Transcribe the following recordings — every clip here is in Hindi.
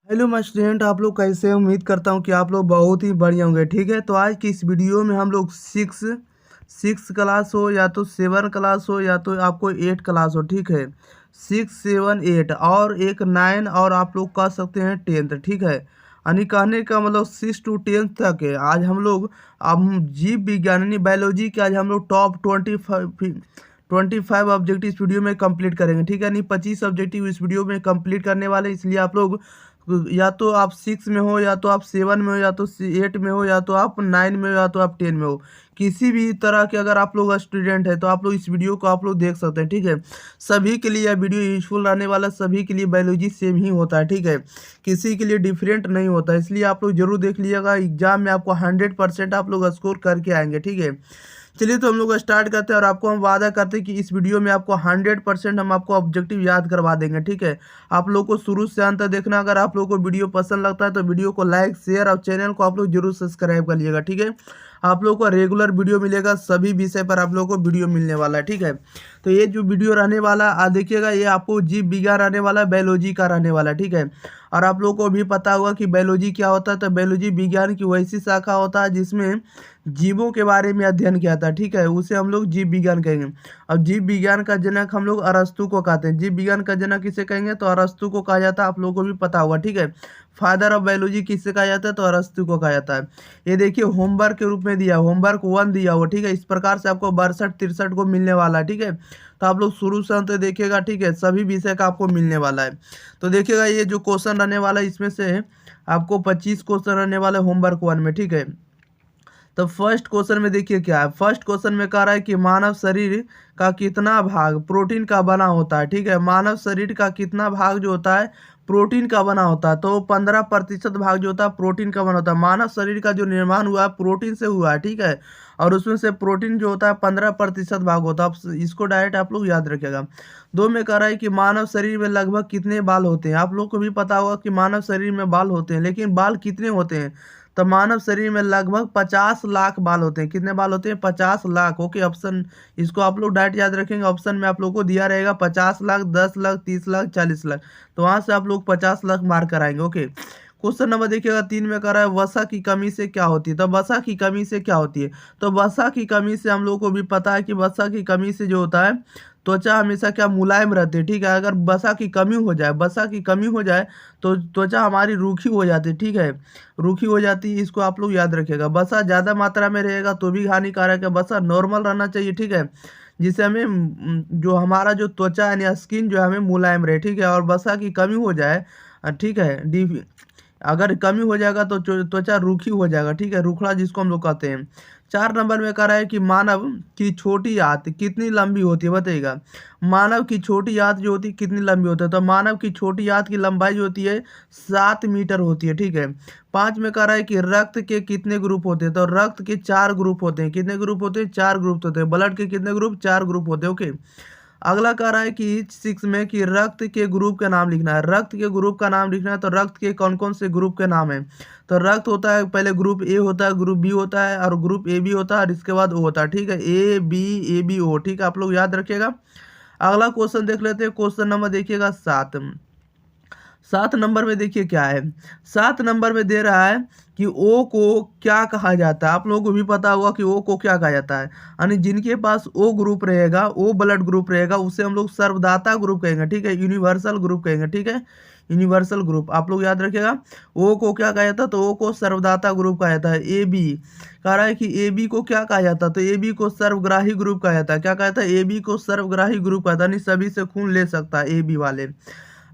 हेलो माय स्टूडेंट, आप लोग कैसे हैं? उम्मीद करता हूँ कि आप लोग बहुत ही बढ़िया होंगे। ठीक है, तो आज की इस वीडियो में हम लोग सिक्स क्लास हो या तो 7 क्लास हो या तो आपको 8 क्लास हो, ठीक है, 6, 7, 8 और एक 9 और आप लोग कह सकते हैं 10th, ठीक है। यानी कहने का मतलब 6 to 10 तक है। आज हम लोग अब जीव विज्ञान यानी बायोलॉजी के आज हम लोग टॉप 25 ऑब्जेक्टिव इस वीडियो में कंप्लीट करेंगे, ठीक है। यानी 25 ऑब्जेक्टिव इस वीडियो में कंप्लीट करने वाले, इसलिए आप लोग या तो आप 6 में हो या तो आप 7 में हो या तो 8 में हो या तो आप 9 में हो या तो आप 10 में हो। किसी भी तरह के अगर आप लोग स्टूडेंट है तो आप लोग इस वीडियो को आप लोग देख सकते हैं, ठीक है। सभी के लिए यह वीडियो यूजफुल रहने वाला, सभी के लिए बायोलॉजी सेम ही होता है, ठीक है। किसी के लिए डिफरेंट नहीं होता, इसलिए आप लोग जरूर देख लीजिएगा। एग्जाम में आपको 100% आप लोग स्कोर करके आएंगे, ठीक है। चलिए तो हम लोग स्टार्ट करते हैं और आपको हम वादा करते हैं कि इस वीडियो में आपको 100% हम आपको ऑब्जेक्टिव याद करवा देंगे, ठीक है। आप लोग को शुरू से अंत तक देखना। अगर आप लोग को वीडियो पसंद लगता है तो वीडियो को लाइक शेयर और चैनल को आप लोग जरूर सब्सक्राइब कर लीजिएगा, ठीक है। आप लोग को रेगुलर वीडियो मिलेगा, सभी विषय पर आप लोग को वीडियो मिलने वाला है, ठीक है। तो ये जो वीडियो रहने वाला देखिएगा, ये आपको जीव विज्ञान रहने वाला है, बायोलॉजी का रहने वाला है, ठीक है। और आप लोग को भी पता होगा कि बायोलॉजी क्या होता है। तो बायोलॉजी विज्ञान की वैसी शाखा होता है जिसमें जीवों के बारे में अध्ययन किया था, ठीक है, उसे हम लोग जीव विज्ञान कहेंगे। अब जीव विज्ञान का जनक हम लोग अरस्तु को कहते हैं। जीव विज्ञान का जनक किसे कहेंगे? तो अरस्तु को कहा जाता है, आप लोगों को भी पता होगा, ठीक है। फादर ऑफ बायोलॉजी किससे कहा जाता है? तो अरस्तु को कहा जाता है। ये देखिए होमवर्क के रूप में दिया, होमवर्क 1 दिया हुआ, ठीक है। इस प्रकार से आपको 62 63 को मिलने वाला है, ठीक है। तो आप लोग शुरू से अंत देखिएगा, ठीक है, सभी विषय का आपको मिलने वाला है। तो देखिएगा ये जो क्वेश्चन रहने वाला है, इसमें से आपको 25 क्वेश्चन रहने वाले होमवर्क 1 में, ठीक है। तो फर्स्ट क्वेश्चन में देखिए क्या है। फर्स्ट क्वेश्चन में कह रहा है कि मानव शरीर का कितना भाग प्रोटीन का बना होता है, ठीक है। मानव शरीर का कितना भाग जो होता है प्रोटीन का बना होता है। तो 15% भाग जो होता है प्रोटीन का बना होता है। मानव शरीर का जो निर्माण हुआ है प्रोटीन से हुआ है, ठीक है। और उसमें से प्रोटीन जो होता है 15% भाग होता है। आप इसको डायरेक्ट आप लोग याद रखिएगा। 2 में कह रहा है कि मानव शरीर में लगभग कितने बाल होते हैं। आप लोग को भी पता होगा कि मानव शरीर में बाल होते हैं, लेकिन बाल कितने होते हैं? तो मानव शरीर में लगभग 50 लाख बाल होते हैं। कितने बाल होते हैं? 50 लाख। ओके, ऑप्शन इसको आप लोग डायरेक्ट याद रखेंगे। ऑप्शन में आप लोग को दिया रहेगा 50 लाख, 10 लाख, 30 लाख, 40 लाख। तो वहां से आप लोग 50 लाख मार्क कराएंगे। ओके, क्वेश्चन नंबर देखिएगा 3 में कर रहा है वसा की कमी से क्या होती है। तो वसा की कमी से क्या होती है? तो वसा की कमी से हम लोग को भी पता है कि वसा की कमी से जो होता है त्वचा हमेशा क्या मुलायम रहती है, ठीक है। अगर वसा की कमी हो जाए, वसा की कमी हो जाए तो त्वचा हमारी रूखी हो जाती है, ठीक है, रूखी हो जाती है। इसको आप लोग याद रखिएगा। वसा ज़्यादा मात्रा में रहेगा तो भी हानिकारक है। वसा नॉर्मल रहना चाहिए, ठीक है, जिससे हमें जो हमारा जो त्वचा यानी स्किन जो है हमें मुलायम रहे, ठीक है। और वसा की कमी हो जाए, ठीक है, डी अगर कमी हो जाएगा तो त्वचा रूखी हो जाएगा, ठीक है, रूखड़ा जिसको हम लोग कहते हैं। 4 नंबर में कह रहा है कि मानव की छोटी आंत कितनी लंबी होती है, बताइएगा। मानव की छोटी आंत जो होती है कितनी लंबी होती है? तो मानव की छोटी आंत की लंबाई जो होती है 7 मीटर होती है, ठीक है। 5 में कह रहा है कि रक्त के कितने ग्रुप होते हैं। तो रक्त के 4 ग्रुप होते हैं। कितने ग्रुप होते हैं? 4 ग्रुप होते हैं। ब्लड के कितने ग्रुप? 4 ग्रुप होते हैं। ओके, अगला कह रहा है कि 6 में कि रक्त के ग्रुप का नाम लिखना है। रक्त के ग्रुप का नाम लिखना है। तो रक्त के कौन कौन से ग्रुप के नाम है? तो रक्त होता है, पहले ग्रुप ए होता है, ग्रुप बी होता है और ग्रुप ए बी होता है और इसके बाद ओ होता है, ठीक है, A B O, ठीक है, आप लोग याद रखिएगा। अगला क्वेश्चन देख लेते हैं। क्वेश्चन नंबर देखिएगा 7 नंबर में देखिए क्या है। 7 नंबर में दे रहा है कि ओ को क्या कहा जाता है। आप लोगों को भी पता होगा कि ओ को क्या कहा जाता है। यानी जिनके पास ओ ग्रुप रहेगा, ओ ब्लड ग्रुप रहेगा, उसे हम लोग सर्वदाता ग्रुप कहेंगे, ठीक है, यूनिवर्सल ग्रुप कहेंगे, ठीक है, यूनिवर्सल ग्रुप आप लोग याद रखिएगा। ओ को क्या कहा जाता है? तो ओ को सर्वदाता ग्रुप कहा जाता है। ए बी कह रहा है कि ए बी को क्या कहा जाता है? तो ए बी को सर्वग्राही ग्रुप कहा जाता है। क्या कहा जाता है? ए बी को सर्वग्राही ग्रुप कहा जाता है, यानी सभी से खून ले सकता है ए बी वाले।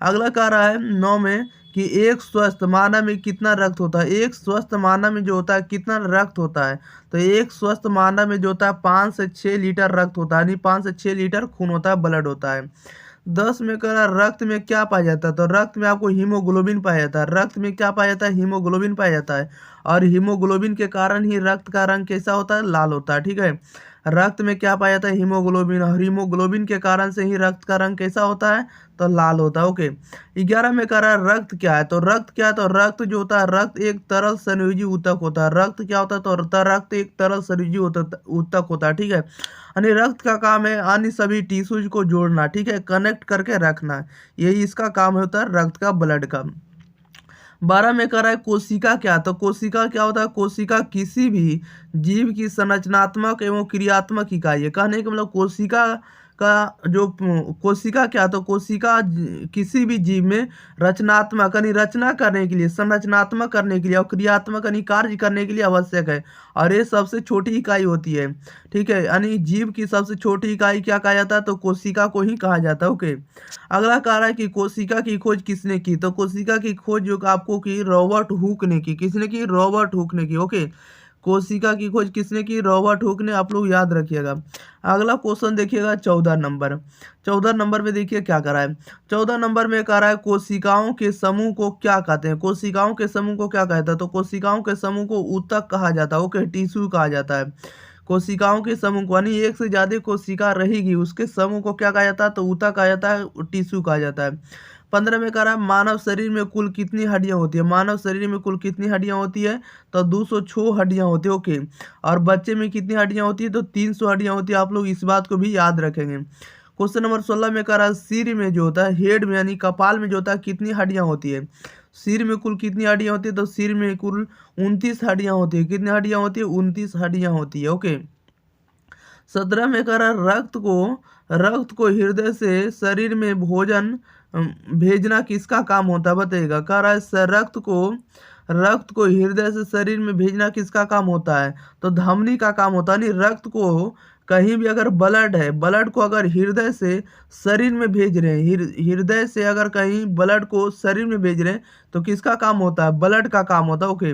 अगला कह रहा है 9 में कि एक स्वस्थ मानव में कितना रक्त होता है। एक स्वस्थ मानव में जो होता है कितना रक्त होता है? तो एक स्वस्थ मानव में जो होता है 5 से 6 लीटर रक्त होता है, यानी 5 से 6 लीटर खून होता है, ब्लड होता है। 10 में कह रहा है रक्त में क्या पाया जाता है। तो रक्त में आपको हीमोग्लोबिन पाया जाता है। रक्त में क्या पाया जाता है? हीमोग्लोबिन पाया जाता है। और हीमोग्लोबिन के कारण ही रक्त का रंग कैसा होता है? लाल होता है, ठीक है। रक्त में क्या पाया जाता है? हीमोग्लोबिन। और हीमोग्लोबिन के कारण से ही रक्त का रंग कैसा होता है? तो लाल होता है। ओके, 11 में कह रहा है रक्त क्या है। तो रक्त क्या है? तो रक्त जो होता है, रक्त एक तरल संयोजी ऊतक होता है। रक्त क्या होता है? तो रक्त एक तरल संयोजी ऊतक होता है, ठीक है। यानी रक्त का काम है अन्य सभी टिश्यूज को जोड़ना, ठीक है, कनेक्ट करके रखना। यही इसका काम होता है रक्त का, ब्लड का। 12 में कह रहा है कोशिका क्या, तो कोशिका क्या होता है, कोशिका किसी भी जीव की संरचनात्मक एवं क्रियात्मक इकाई है। कहने का मतलब कोशिका का जो कोशिका क्या, तो कोशिका किसी भी जीव में रचनात्मक यानी रचना करने के लिए, संरचनात्मक करने के लिए और क्रियात्मक यानी कार्य करने के लिए आवश्यक है, और ये सबसे छोटी इकाई होती है। ठीक है, यानी जीव की सबसे छोटी इकाई क्या कहा जाता है, तो कोशिका को ही कहा जाता है। ओके, अगला कह रहा है कि कोशिका की खोज किसने की, तो कोशिका की खोज जो आपको की रॉबर्ट हुक ने की। किसने की, रॉबर्ट हुक ने की। ओके, कोशिका की खोज किसने की, रॉबर्ट हुक ने, आप लोग याद रखिएगा। अगला क्वेश्चन देखिएगा 14 नंबर। 14 नंबर में देखिए क्या करा है। 14 नंबर में कह रहा है कोशिकाओं के समूह को क्या कहते हैं, कोशिकाओं के समूह को क्या कहता है, तो कोशिकाओं के समूह को ऊतक कहा जाता है। ओके, टिश्यू कहा जाता है। कोशिकाओं के समूह को यानी एक से ज्यादा कोशिका रहेगी उसके समूह को क्या कहा जाता है, तो ऊतक कहा जाता है, टिश्यू कहा जाता है। 15 में कह रहा है मानव शरीर में कुल कितनी हड्डियां होती है, मानव शरीर में कुल कितनी हड्डियां होती है, तो 206 हड्डियां होती है। ओके, और बच्चे में कितनी हड्डियां होती है, तो 300 हड्डियां होती है। आप लोग इस बात को भी याद रखेंगे। क्वेश्चन नंबर 16 में कह रहा है सिर में जो होता है, हेड में यानी कपाल में जो होता है, कितनी हड्डियां होती है, सिर में कुल कितनी हड्डियां होती है, तो सिर में कुल 29 हड्डियां होती है। कितनी हड्डियां होती है, 29 हड्डियां होती है। ओके, 17 में कह रहा है रक्त को हृदय से शरीर में भोजन भेजना किसका काम होता है, बताइएगा। कह रहा है रक्त को हृदय से शरीर में भेजना किसका काम होता है, तो धमनी का काम होता है। नहीं, रक्त को कहीं भी अगर ब्लड है, ब्लड को अगर हृदय से शरीर में भेज रहे हैं, हृदय से अगर कहीं ब्लड को शरीर में भेज रहे हैं, तो किसका काम होता है, ब्लड का काम होता है। ओके,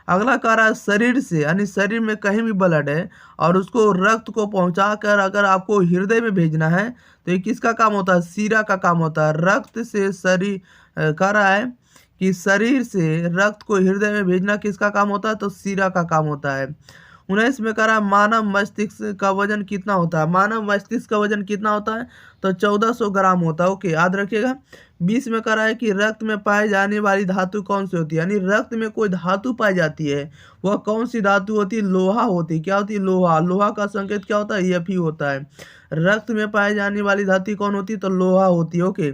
अगला कह रहा है शरीर से यानी शरीर में कहीं भी ब्लड है और उसको रक्त को पहुंचा कर अगर आपको हृदय में भेजना है, तो ये किसका काम होता है, सीरा का काम होता है। रक्त से शरीर कह रहा है कि शरीर से रक्त को हृदय में भेजना किसका काम होता है, तो सीरा का काम होता है। 19 में कह रहा है मानव मस्तिष्क का वजन कितना होता है, मानव मस्तिष्क का वजन कितना होता है, तो 1400 ग्राम होता है। ओके, याद रखिएगा। 20 में कह रहा है कि रक्त में पाई जाने वाली धातु कौन सी होती है, यानी रक्त में कोई धातु पाई जाती है, वह कौन सी धातु होती है, लोहा होती है। क्या होती है, लोहा। लोहा का संकेत क्या होता है, Fe होता है। रक्त में पाई जाने वाली धातु कौन होती है, तो लोहा होती है। ओके,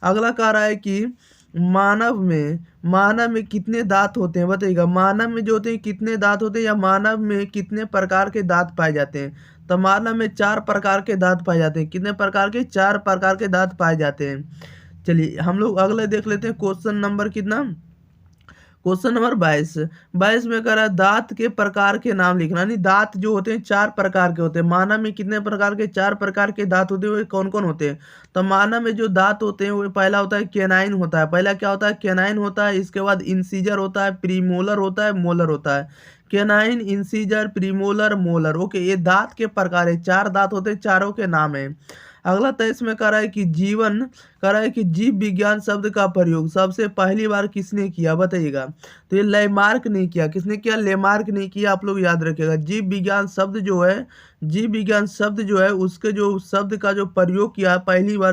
अगला कह रहा है कि मानव में कितने दांत होते हैं, बताइएगा। मानव में जो होते हैं कितने दांत होते हैं, या मानव में कितने प्रकार के दांत पाए जाते हैं, तो मानव में 4 प्रकार के दांत पाए जाते हैं। कितने प्रकार के, 4 प्रकार के दांत पाए जाते हैं। चलिए हम लोग अगले देख लेते हैं। क्वेश्चन नंबर कितना, क्वेश्चन नंबर 22 में कह रहा है दांत के प्रकार के नाम लिखना। यानी दांत जो होते हैं 4 प्रकार के होते हैं। मानव में कितने प्रकार के, 4 प्रकार के दांत होते हैं, वो कौन कौन होते हैं, तो मानव में जो दांत होते हैं वो पहला होता है केनाइन होता है। पहला क्या होता है, केनाइन होता है। इसके बाद इंसीजर होता है, प्रीमोलर होता है, मोलर होता है। Canine, incisor, premolar, molar. Okay, ये दांत के प्रकार है, 4 दांत होते हैं, चारों के नाम है। अगला 23 में कह रहा है कि जीव विज्ञान शब्द का प्रयोग सबसे पहली बार किसने किया, बताइएगा। तो ये लेमार्क ने किया। किसने किया, लेमार्क ने किया। आप लोग याद रखिएगा। जीव विज्ञान शब्द जो है उसके जो शब्द का जो प्रयोग किया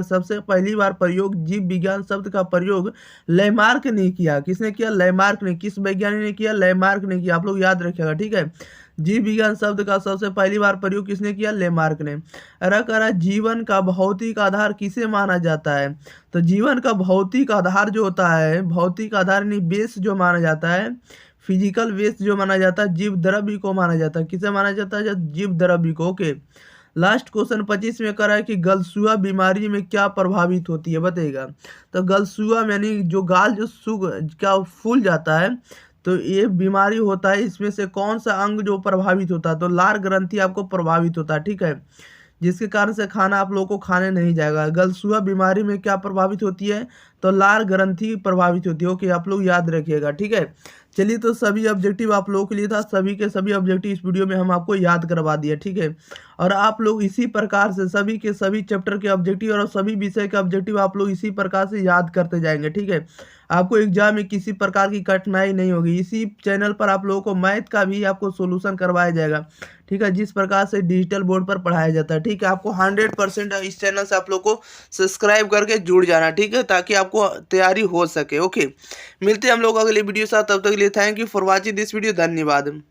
सबसे पहली बार प्रयोग जीव विज्ञान शब्द का प्रयोग लेमार्क ने किया। किसने किया, लेमार्क ने। किस वैज्ञानिक ने किया, लेमार्क ने किया। आप लोग याद रखिएगा, ठीक है। जीव विज्ञान शब्द का सबसे पहली बार प्रयोग किसने किया, लेमार्क ने। करा जीवन का भौतिक आधार किसे माना जाता है, तो जीवन का भौतिक आधार जो होता है, भौतिक आधार यानी बेस जो माना जाता है, फिजिकल बेस जो माना जाता है, जीव द्रव्य को माना जाता है। किसे माना जाता है, जीव द्रव्य को। ओके, लास्ट क्वेश्चन 25 में करा है कि गलसुआ बीमारी में क्या प्रभावित होती है, बताइएगा। तो गलसुआ में यानी जो गाल जो क्या फूल जाता है, तो ये बीमारी होता है। इसमें से कौन सा अंग जो प्रभावित होता है, तो लार ग्रंथि आपको प्रभावित होता है, ठीक है, जिसके कारण से खाना आप लोगों को खाने नहीं जाएगा। गलसुआ बीमारी में क्या प्रभावित होती है, तो लार ग्रंथि प्रभावित होती है। ओके, आप लोग याद रखिएगा, ठीक है। चलिए, तो सभी ऑब्जेक्टिव आप लोगों के लिए था। सभी के सभी ऑब्जेक्टिव इस वीडियो में हम आपको याद करवा दिए, ठीक है। और आप लोग इसी प्रकार से सभी के सभी चैप्टर के ऑब्जेक्टिव और सभी विषय के ऑब्जेक्टिव आप लोग इसी प्रकार से याद करते जाएंगे, ठीक है। आपको एग्जाम में किसी प्रकार की कठिनाई नहीं होगी। इसी चैनल पर आप लोगों को मैथ का भी आपको सोल्यूशन करवाया जाएगा, ठीक है, जिस प्रकार से डिजिटल बोर्ड पर पढ़ाया जाता है, ठीक है। आपको 100% इस चैनल से आप लोग को सब्सक्राइब करके जुड़ जाना, ठीक है, ताकि आपको तैयारी हो सके। ओके, मिलते हैं हम लोग अगले वीडियो साथ, तब तक के लिए thank you for watching this video. धन्यवाद।